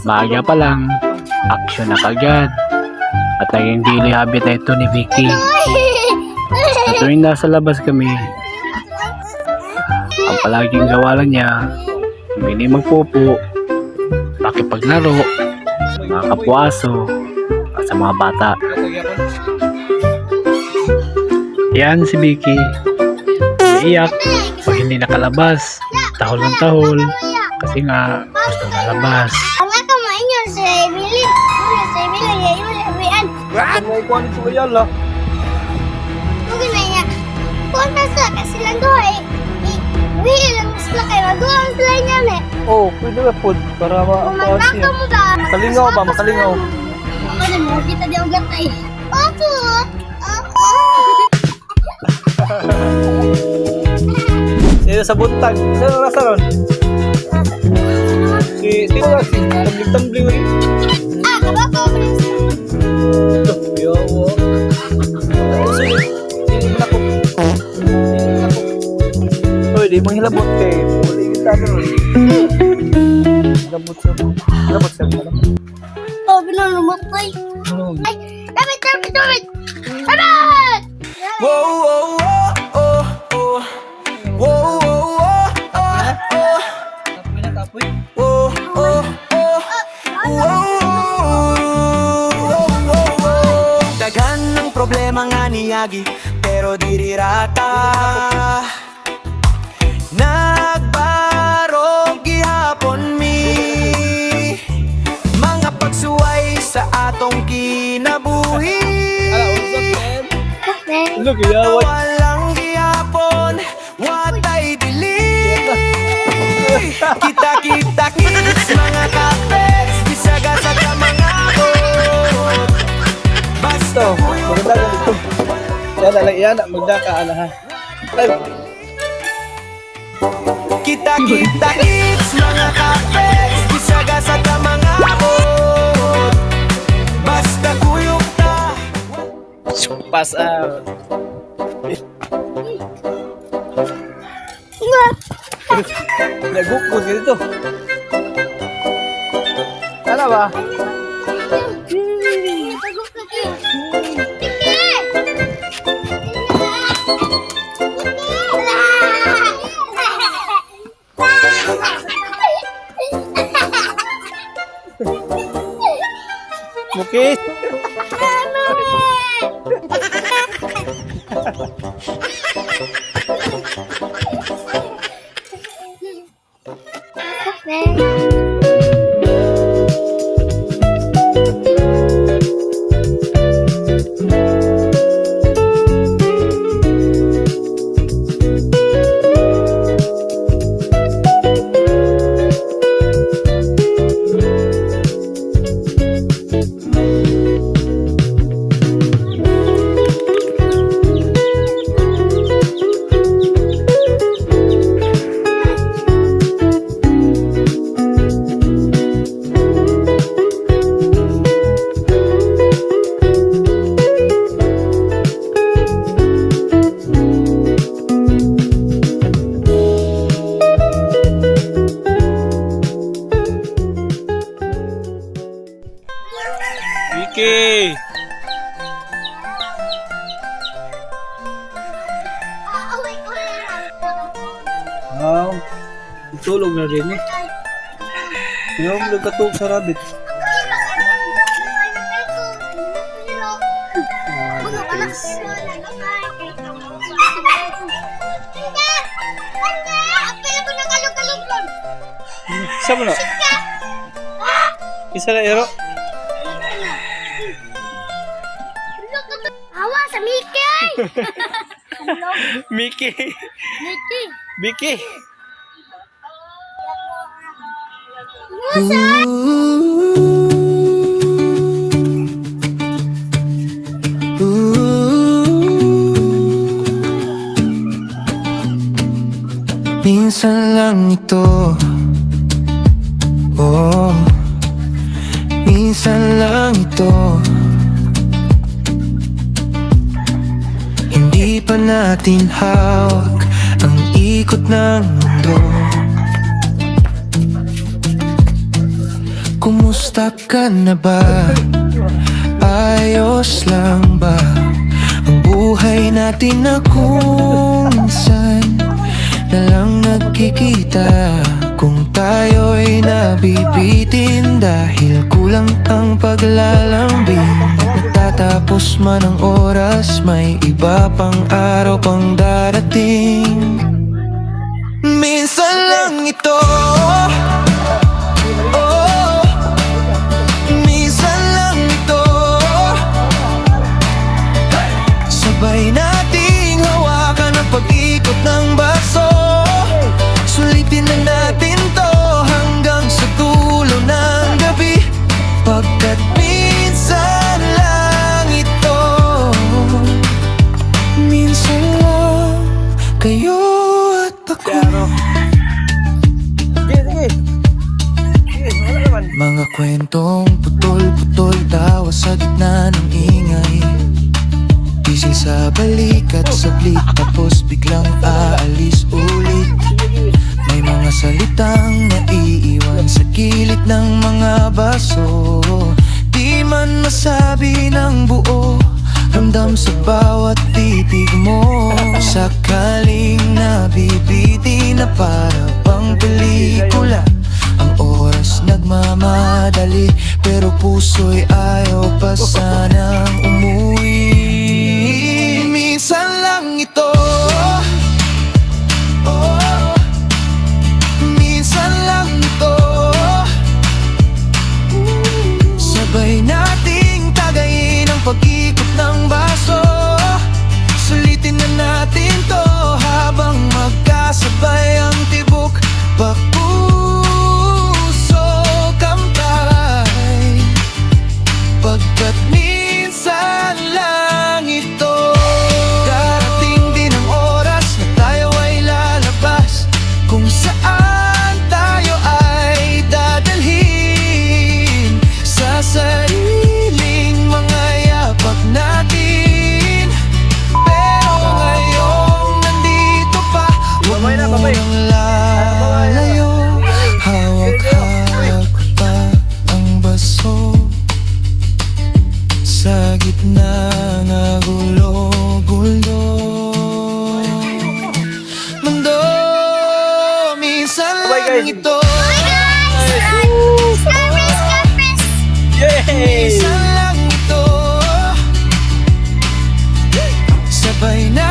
Maaga pa lang, action na kagad. At naging daily habit na ito ni Vicky. At tuwing nasa labas kami, ang palaging gawa lang niya, hindi magpupo, makipaglaro, mga kapwaso, at sa mga bata. Yan si Vicky. Iiyak pag hindi nakalabas, tahol ng tahol, kasi nga gusto malabas. Ang nga kamain yun sa Emily. Sa Emily, yun sa Emilian. Ano ko ano sa yan lah? Kung na niya, kung nasa kasi lang doon eh. Wihil lang sila kayo. Madulang sila niya eh. Oh, pwede na po. Para Kumagkaka ma-siya. mo ba? Makalingaw ba? Makalingaw. Ako na mo, kita di ang gatay. Opo! Sino sa buntag? Sino nasa ron? Sino nga si tumbling-tumbling rin? Ah, kabako! Yawa. Sulit. Hindi mo na ko. Uy, di mong hilabot kay. Muli kita ron. Hilabot siya mo. Hilabot siya mo. Oh, binalumot ko eh. Ay, dapat! Dapat! Whoa, whoa, whoa, oh, oh. Whoa, whoa, whoa, oh, Tapoy na, tapoy. oh. Whoa, oh, oh. Daghan ng problema nga niyagi, pero dirirata. Nagbarog gihapon mi, mga pagsuway sa atong kinabuhi. Look, yawa. Walang gihapon, watay dili. Kita-kita kids, mga kapets, bisaga sa mga abot. Basta Maganda ka dito. Yan, alay yan. Magdaka, ala ha. Ay, kita-kita kids, mga kapets, bisaga sa mga abot. Basta kuyog ta. pass out. Nagukod ka dito. Ano ba? Mukis. Vicky! Wow, tulog na rin eh. Yung nagkatog sa rabbit. Isa mo na? Isa na ero? Awa sa Mickey! Mickey! Mickey! Vicky! Musa! Minsan lang ito, oh, minsan lang ito. Hindi pa natin hawak ang ikot ng mundo. kumusta ka na ba? Ayos lang ba ang buhay natin na kung minsan na lang nagkikita? Kung tayo'y nabibitin dahil kulang ang paglalambing, natatapos man ang oras, may iba pang araw pang darating. Minsan lang ito, oh, minsan lang ito. Sabay nating hawakan ang pag-ikot ng baso. Sulitin na natin to hanggang sa dulo ng gabi, pagkat minsan lang ito. Minsan lang kayo at ako. Sige, sige. Sige, wala naman. Mga kwentong putol-putol, tawa sa gitna ng ingay. Gising sa balikat, saglit tapos biglang aalis ulit. May mga salitang naiiwan sa gilid ng mga baso. Di man masabi ng buo, ramdam sa bawat titig mo. Sakaling nabibitin na para bang pelikula, ang oras nagmamadali, pero puso'y ayaw pa sanang umuwi. Minsan lang ito, oh, minsan lang ito. Sabay nating tagayin ang pag-ikot ng baso. Sulitin na natin to habang magkasabay ang tibok. Papuso kampay, pagkat minsan lang ito. Darating din ang oras na tayo ay lalabas, kung saan tayo ay dadalhin sa sariling mga yapak natin. Pero ngayong nandito pa, huwag mo nang lalayo. Hawak-hawak pa ang baso sa gitna ng gulo-gulo. Mundo, minsan lang ito. Yay! Minsan lang ito. Sabay na